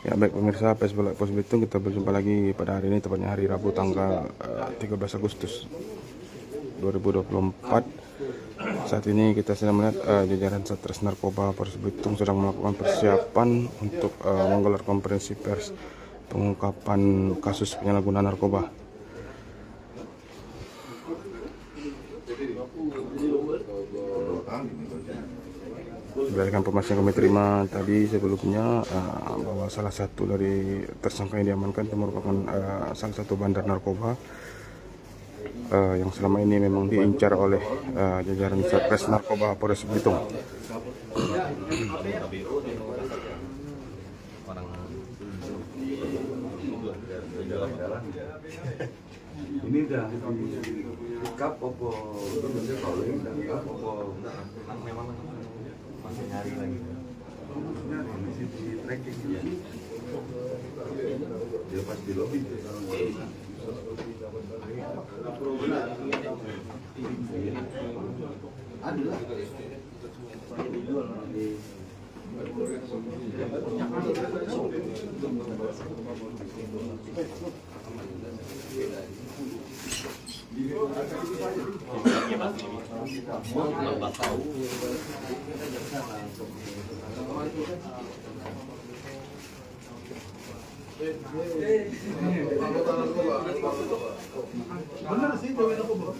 Ya baik pemirsa Facebook Live Pos Bitung, kita berjumpa lagi pada hari ini, tepatnya hari Rabu tanggal 13 Agustus 2024. Saat ini kita sedang melihat jajaran Satres Narkoba Polres Bitung sedang melakukan persiapan untuk menggelar konferensi pers pengungkapan kasus penyalahgunaan narkoba. Berdasarkan informasi yang kami terima tadi sebelumnya, bahwa salah satu dari tersangka yang diamankan itu merupakan salah satu bandar narkoba yang selama ini memang diincar oleh jajaran Satres Narkoba Polres Bitung. Ini udah dikap opo bentuknya calling dan kap opo memang masih nyari lagi. Masih di tracking ya. Dia pas di lobby. Ada lah. Benar sih, jauhin aku bro.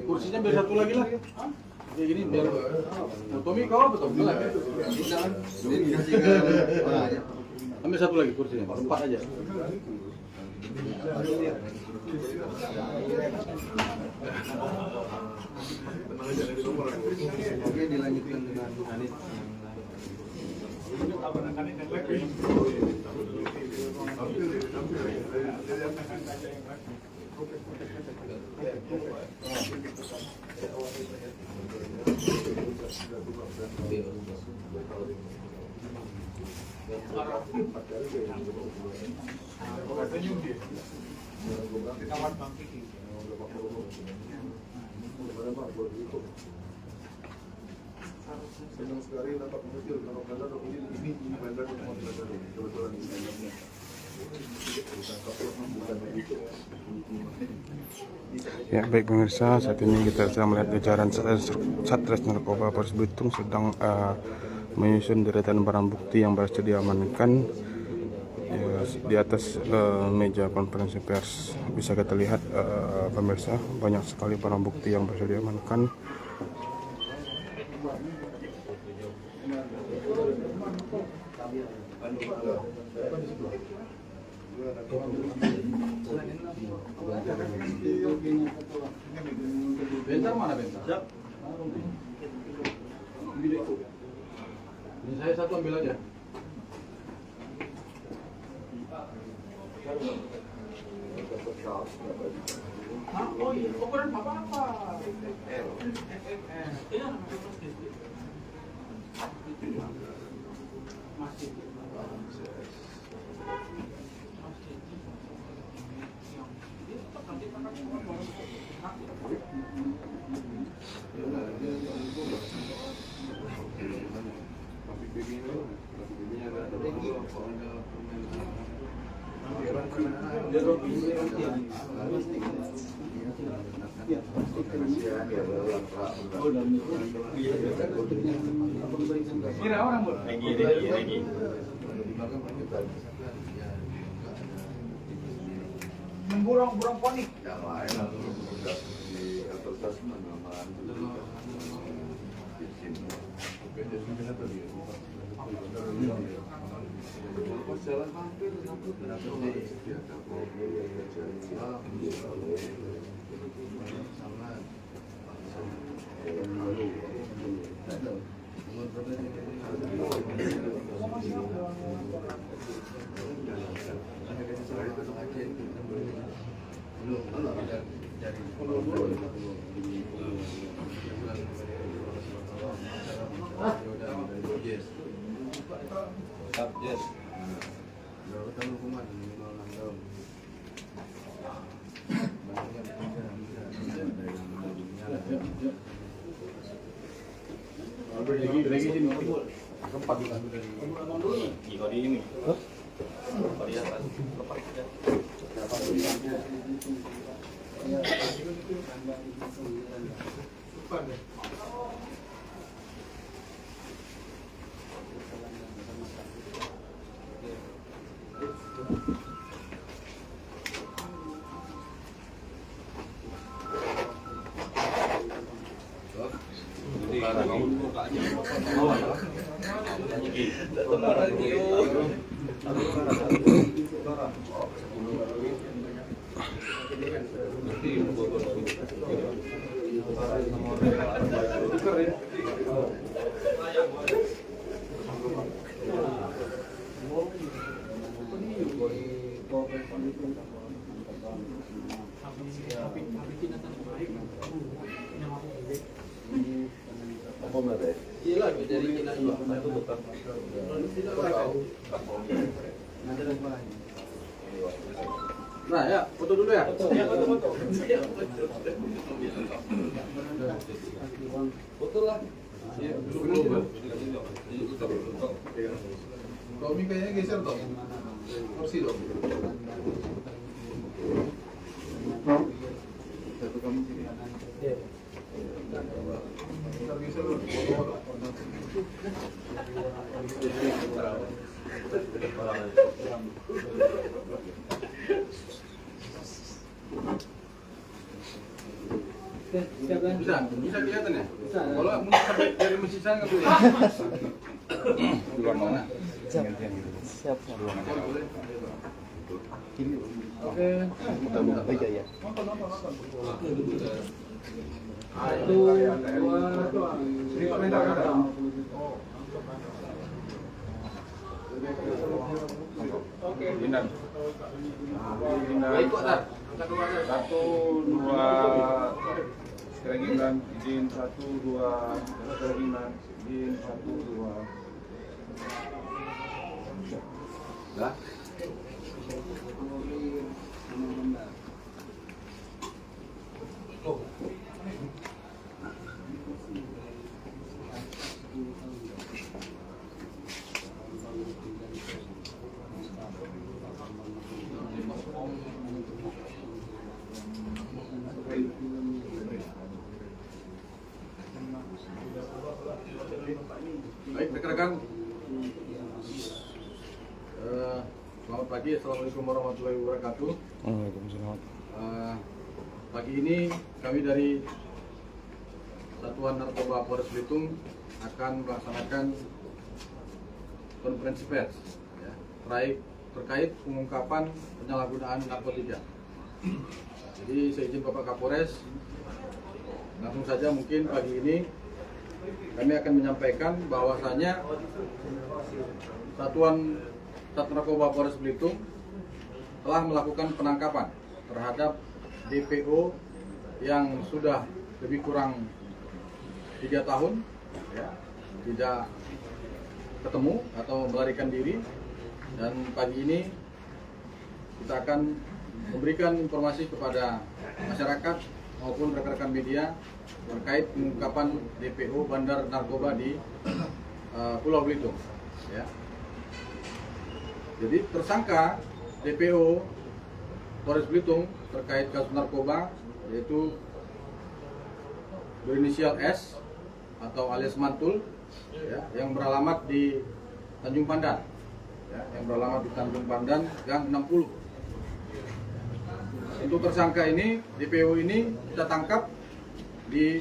Kursinya biar satu lagi lah. Kayak gini biar Tommy kau betul lah. Ambil satu lagi kursinya, 4 aja. Oke, dilanjutkan dengan Anit. Senang sekali dapat mengecil kalau bandar ini bandar kebetulan ini bandarnya. Ya baik pemirsa, saat ini kita sedang melihat jajaran Satres Narkoba Polres Bitung sedang menyusun deretan barang bukti yang berhasil diamankan. Ya, di atas meja konferensi pers bisa kita lihat pemirsa, banyak sekali barang bukti yang berhasil diamankan. Bentar mana bentar? Ini saya satu ambil aja. Oh iya, ukuran apa? Masih. Kira orang bu? Lagi. Burung ponik. Yang lain lalu di atas penanaman di sini. Oke, jadi kita tadi Pas jalan mampir dia kapok. Nah ya, foto dulu ya. Foto lah. Tommy kayaknya geser dong. Kursi dong. Satu kamu sini. Ntar geser dulu. Bisa kelihatan ya? Bisa. Kalau mau sampai dari masjid sana nggak boleh. Duluan mana? Siap. Duluan. Oke. Mudah-mudahan aja ya. Satu, dua, oke. Bintang. Baik kok, Tar. Satu, dua, Gibran, izin 1, 2, Gibran, izin 1, 2. Dah. Baik rekan-rekan, selamat pagi, assalamualaikum warahmatullahi wabarakatuh. Waalaikumsalam. Pagi ini kami dari Satuan Narkoba Polres Belitung akan melaksanakan konferensi pers ya, terkait pengungkapan penyalahgunaan narkotika. Jadi saya izin Bapak Kapolres, langsung saja mungkin pagi ini kami akan menyampaikan bahwasanya Satuan Narkoba Polres Belitung telah melakukan penangkapan terhadap DPO yang sudah lebih kurang 3 tahun ya, tidak ketemu atau melarikan diri, dan pagi ini kita akan memberikan informasi kepada masyarakat maupun rekan-rekan media terkait pengungkapan DPO Bandar Narkoba di Pulau Belitung. Ya. Jadi tersangka DPO Polres Belitung terkait kasus narkoba yaitu berinisial S atau alias Mantul, ya, yang beralamat di Tanjung Pandan, ya, Gang 60. Untuk tersangka ini, DPO ini kita tangkap di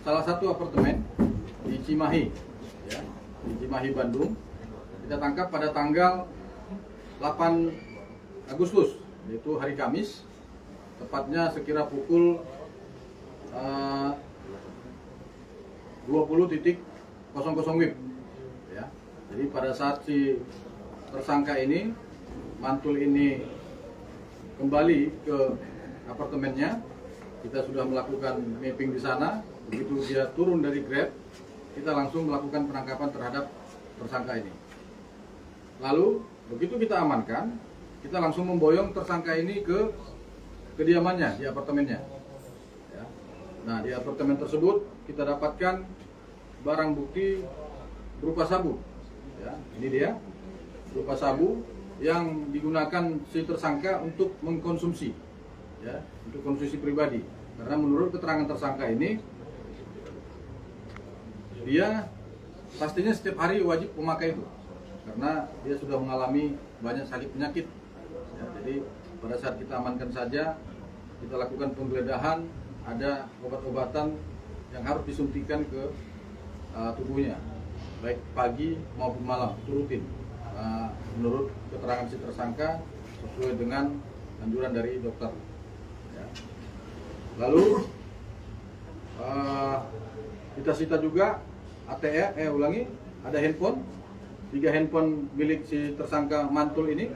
salah satu apartemen di Cimahi, ya, di Cimahi Bandung. kita tangkap pada tanggal 8 Agustus, yaitu hari Kamis, tepatnya sekira pukul 20.00 WIB. Ya. Jadi pada saat si tersangka ini, mantul ini kembali ke apartemennya, kita sudah melakukan mapping di sana. Begitu dia turun dari Grab, kita langsung melakukan penangkapan terhadap tersangka ini. Lalu begitu kita amankan, kita langsung memboyong tersangka ini ke kediamannya di apartemennya. Ya. Nah, di apartemen tersebut kita dapatkan barang bukti berupa sabu. Ya, ini dia berupa sabu yang digunakan si tersangka untuk mengkonsumsi, ya, untuk konsumsi pribadi. Karena menurut keterangan tersangka ini, dia pastinya setiap hari wajib memakai itu, karena dia sudah mengalami banyak sakit penyakit. Ya, jadi pada saat kita amankan saja, kita lakukan penggeledahan, ada obat-obatan yang harus disuntikan ke tubuhnya, baik pagi maupun malam, itu rutin. Menurut keterangan si tersangka sesuai dengan anjuran dari dokter. Ya. Lalu kita sita juga ATM, ada handphone, 3 handphone milik si tersangka mantul ini.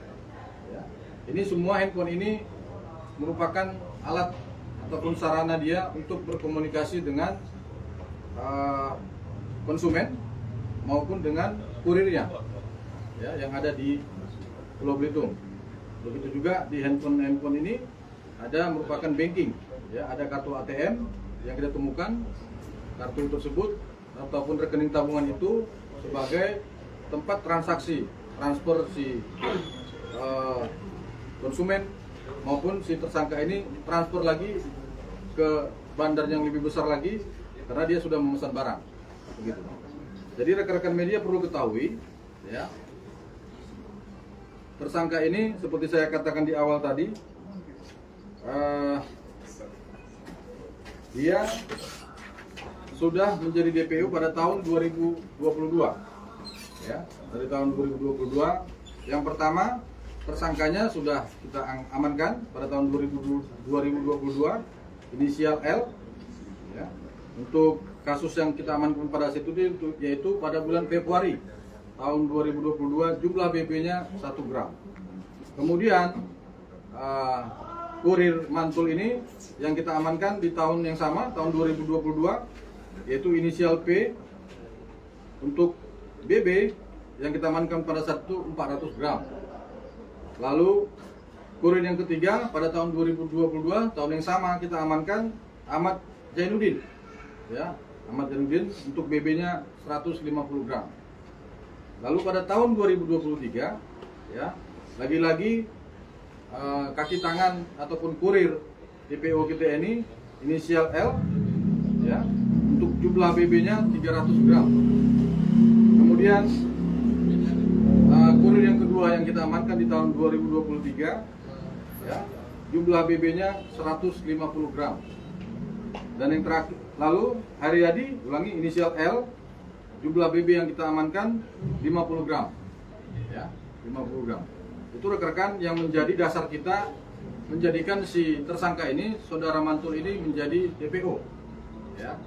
Ya. Ini semua handphone ini merupakan alat ataupun sarana dia untuk berkomunikasi dengan konsumen maupun dengan kurirnya, ya, yang ada di Pulau Belitung. Begitu juga di handphone ini ada merupakan banking, ya, ada kartu ATM yang kita temukan. Kartu tersebut ataupun rekening tabungan itu sebagai tempat transaksi transfer si konsumen maupun si tersangka ini transfer lagi ke bandar yang lebih besar lagi karena dia sudah memesan barang, begitu. Jadi rekan-rekan media perlu ketahui, ya, tersangka ini seperti saya katakan di awal tadi, dia sudah menjadi DPO pada tahun 2022, ya, dari tahun 2022. Yang pertama, tersangkanya sudah kita amankan pada tahun 2022, inisial L, ya. Untuk kasus yang kita amankan pada saat itu yaitu pada bulan Februari tahun 2022, jumlah BB-nya 1 gram. Kemudian kurir mantul ini yang kita amankan di tahun yang sama, tahun 2022, yaitu inisial P. Untuk BB yang kita amankan pada saat itu 400 gram. Lalu kurir yang ketiga pada tahun 2022, tahun yang sama kita amankan Ahmad Zainuddin, ya, Ahmad Zainuddin, untuk BB-nya 150 gram. Lalu pada tahun 2023, ya, lagi-lagi kaki tangan ataupun kurir DPO kita ini inisial L, ya, untuk jumlah BB-nya 300 gram. Kemudian kurir yang kedua yang kita amankan di tahun 2023, ya, jumlah BB-nya 150 gram. Dan yang terakhir, lalu Haryadi, inisial L, jumlah BB yang kita amankan 50 gram, ya, 50 gram. Itu rekan-rekan yang menjadi dasar kita menjadikan si tersangka ini, saudara mantul ini, menjadi DPO, ya.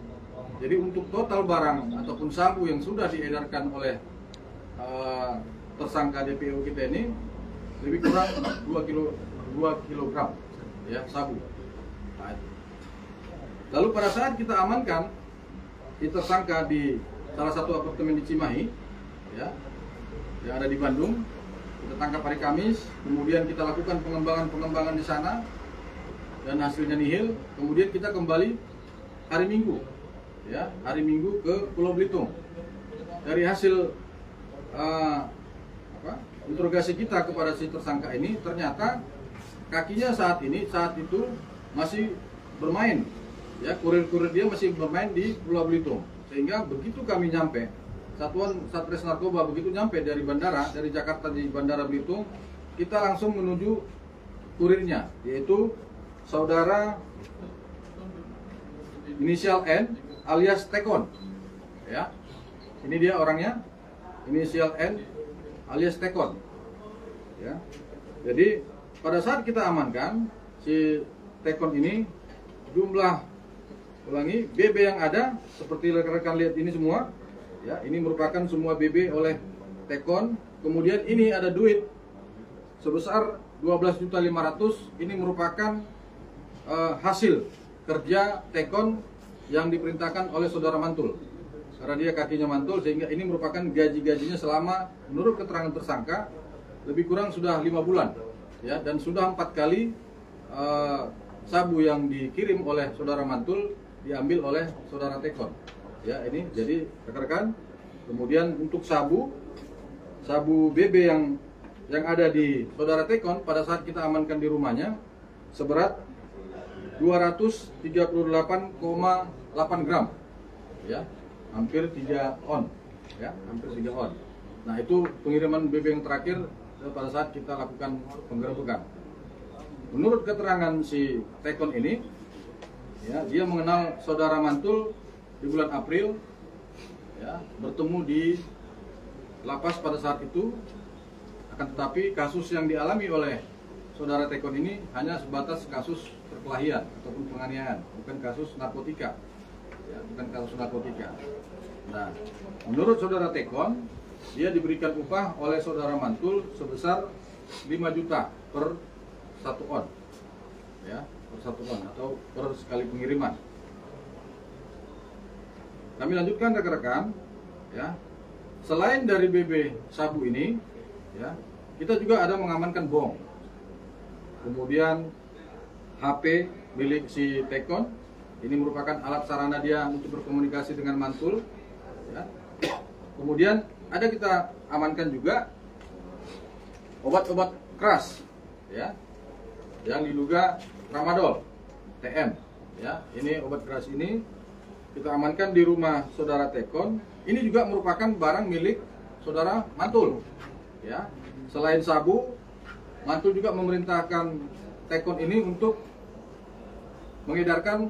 Jadi untuk total barang ataupun sabu yang sudah diedarkan oleh tersangka DPO kita ini lebih kurang 2 kilogram, ya, sabu. Nah, lalu pada saat kita amankan si tersangka di salah satu apartemen di Cimahi, ya, yang ada di Bandung, kita tangkap hari Kamis, kemudian kita lakukan pengembangan di sana dan hasilnya nihil. Kemudian kita kembali hari Minggu, ya, hari Minggu ke Pulau Belitung. Dari hasil interogasi kita kepada si tersangka ini, ternyata kakinya saat itu masih bermain, ya, kurir-kurir dia masih bermain di Pulau Belitung. Sehingga begitu kami nyampe, Satuan Satres Narkoba begitu nyampe dari bandara, dari Jakarta di Bandara Belitung, kita langsung menuju kurirnya, yaitu saudara inisial N alias Tekon, ya. Ini dia orangnya, inisial N alias Tekon. Ya. Jadi pada saat kita amankan si Tekon ini, jumlah BB yang ada seperti rekan-rekan lihat ini semua, ya, ini merupakan semua BB oleh Tekon. Kemudian ini ada duit sebesar 12.500.000. Ini merupakan hasil kerja Tekon yang diperintahkan oleh saudara Mantul. Karena dia kakinya mantul, sehingga ini merupakan gaji-gajinya selama, menurut keterangan tersangka, lebih kurang sudah 5 bulan, ya, dan sudah 4 kali sabu yang dikirim oleh saudara Mantul diambil oleh saudara Tekon. Ya, ini jadi rekan-rekan. Kemudian untuk sabu BB yang ada di saudara Tekon pada saat kita amankan di rumahnya seberat 238,8 gram, ya, hampir 3 on, ya, hampir 3 on. Nah, itu pengiriman BB yang terakhir pada saat kita lakukan penggerebekan. Menurut keterangan si Tekon ini, ya, dia mengenal saudara Mantul di bulan April, ya, bertemu di lapas pada saat itu. Akan tetapi kasus yang dialami oleh saudara Tekon ini hanya sebatas kasus perkelahian ataupun penganiayaan, bukan kasus narkotika, ya, bukan kasus narkotika. Nah, menurut saudara Tekon, dia diberikan upah oleh saudara Mantul sebesar 5 juta per 1 on, ya, per 1 on atau per sekali pengiriman. Kami lanjutkan rekan-rekan, ya. Selain dari BB sabu ini, ya, kita juga ada mengamankan bom. Kemudian HP milik si Tekon, ini merupakan alat sarana dia untuk berkomunikasi dengan Mantul, ya. Kemudian ada kita amankan juga obat-obat keras, ya, yang diduga tramadol TM, ya. Ini obat keras ini kita amankan di rumah saudara Tekon. Ini juga merupakan barang milik saudara Mantul, ya. Selain sabu, Mantul juga memerintahkan Tekon ini untuk mengedarkan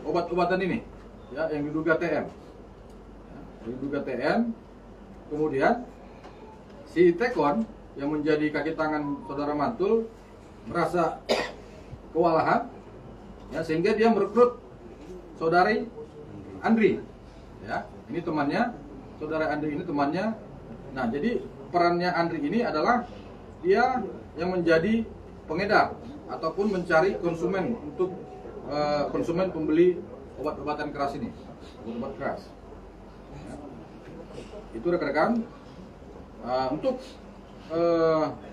obat-obatan ini, ya, yang diduga TM, ya, diduga TM. Kemudian si Tekon yang menjadi kaki tangan saudara Mantul merasa kewalahan, ya, sehingga dia merekrut saudari Andri, ya, ini temannya, saudara Andri ini temannya. Nah, jadi perannya Andri ini adalah dia yang menjadi pengedar ataupun mencari konsumen untuk konsumen pembeli obat-obatan keras ini, obat keras. Ya. Itu rekan-rekan. Untuk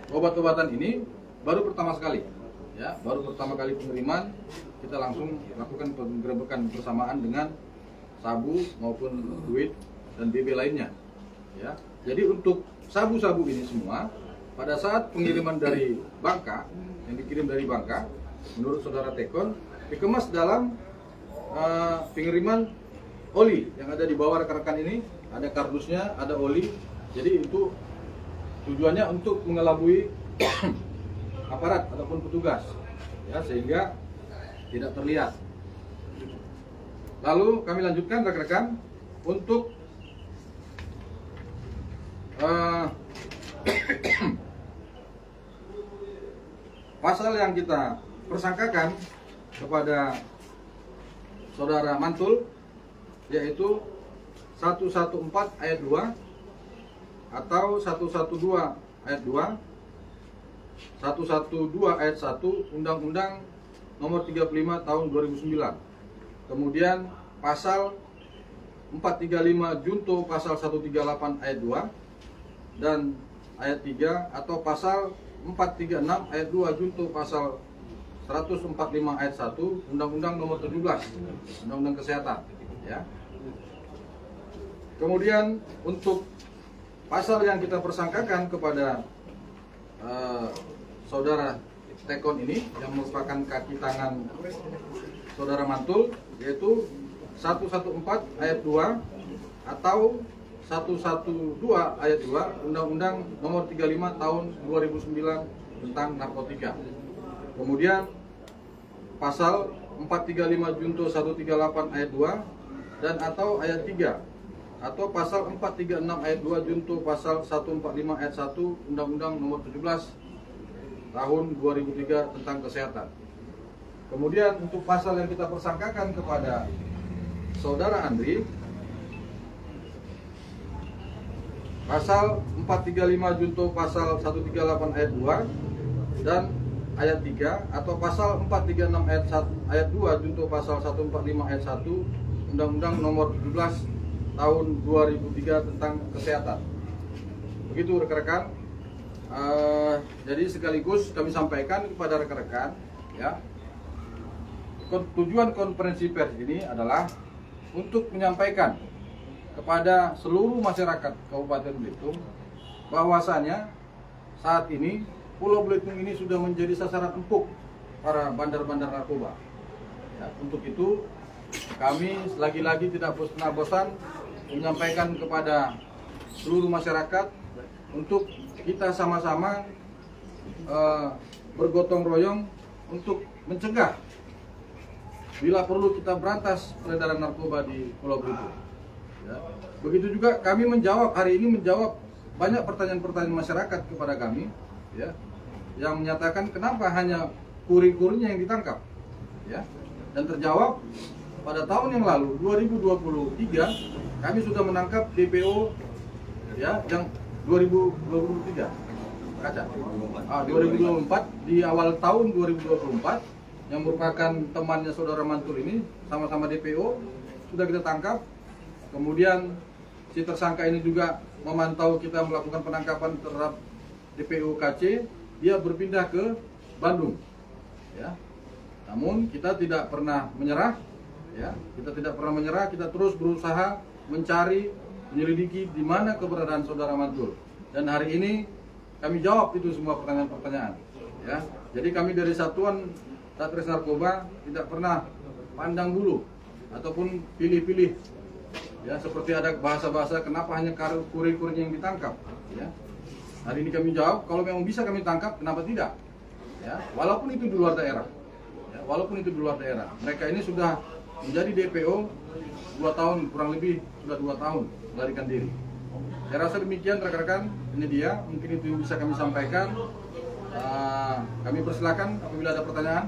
obat-obatan ini baru pertama sekali, ya, baru pertama kali pengiriman, kita langsung lakukan penggerebekan bersamaan dengan sabu maupun duit dan BB lainnya, ya. Jadi untuk sabu-sabu ini semua pada saat pengiriman dari Bangka, yang dikirim dari Bangka, menurut saudara Tekon dikemas dalam pengiriman oli yang ada di bawah rekan-rekan ini, ada kardusnya, ada oli. Jadi itu tujuannya untuk mengelabui aparat ataupun petugas, ya, sehingga tidak terlihat. Lalu kami lanjutkan rekan-rekan untuk pasal yang kita persangkakan kepada saudara Mantul, yaitu 114 ayat 2 atau 112 ayat 2, 112 ayat 1 Undang-Undang Nomor 35 Tahun 2009. Kemudian pasal 435 Junto pasal 138 ayat 2 dan ayat 3, atau pasal 436 ayat 2 Junto pasal 145 ayat 1 Undang-Undang Nomor 17 Undang-Undang Kesehatan, ya. Kemudian untuk pasal yang kita persangkakan kepada saudara Tekon ini yang merupakan kaki tangan saudara Mantul, yaitu 114 ayat 2 atau 112 ayat 2 Undang-Undang Nomor 35 Tahun 2009 tentang narkotika. Kemudian pasal 435 Junto 138 ayat 2 dan atau ayat 3 atau pasal 436 ayat 2 junto pasal 145 ayat 1 Undang-Undang Nomor 17 Tahun 2003 tentang kesehatan. Kemudian untuk pasal yang kita persangkakan kepada saudara Andri, pasal 435 junto pasal 138 ayat 2 dan ayat 3 atau pasal 436 ayat 2 junto pasal 145 ayat 1 Undang-Undang Nomor 17 Tahun 2003 tentang kesehatan. Begitu rekan-rekan. Jadi sekaligus kami sampaikan kepada rekan-rekan, ya, tujuan konferensi pers ini adalah untuk menyampaikan kepada seluruh masyarakat Kabupaten Belitung bahwasanya saat ini Pulau Belitung ini sudah menjadi sasaran empuk para bandar-bandar narkoba. Ya, untuk itu kami lagi-lagi tidak pernah bosan menyampaikan kepada seluruh masyarakat untuk kita sama-sama bergotong royong untuk mencegah bila perlu kita berantas peredaran narkoba di Pulau Belitung. Ya. Begitu juga kami hari ini menjawab banyak pertanyaan-pertanyaan masyarakat kepada kami, ya, yang menyatakan kenapa hanya kurir-kurirnya yang ditangkap, ya, dan terjawab pada tahun yang lalu 2023 kami sudah menangkap DPO, ya, yang 2023 kaca 2024 di awal tahun 2024 yang merupakan temannya saudara Mantul ini sama-sama DPO sudah kita tangkap. Kemudian si tersangka ini juga memantau kita melakukan penangkapan terhadap DPO KC, dia berpindah ke Bandung, ya. Namun kita tidak pernah menyerah, ya. Kita terus berusaha mencari, menyelidiki di mana keberadaan saudara Mantul. Dan hari ini kami jawab itu semua pertanyaan-pertanyaan, ya. Jadi kami dari Satuan Satres Narkoba tidak pernah pandang bulu ataupun pilih-pilih, ya, seperti ada bahasa-bahasa kenapa hanya kurir-kurirnya yang ditangkap, ya. Hari ini kami jawab, kalau memang bisa kami tangkap, kenapa tidak, ya, walaupun itu di luar daerah, ya, walaupun itu di luar daerah. Mereka ini sudah menjadi DPO 2 tahun, kurang lebih sudah 2 tahun melarikan diri. Saya rasa demikian rekan-rekan, ini dia, mungkin itu yang bisa kami sampaikan. Kami persilakan apabila ada pertanyaan.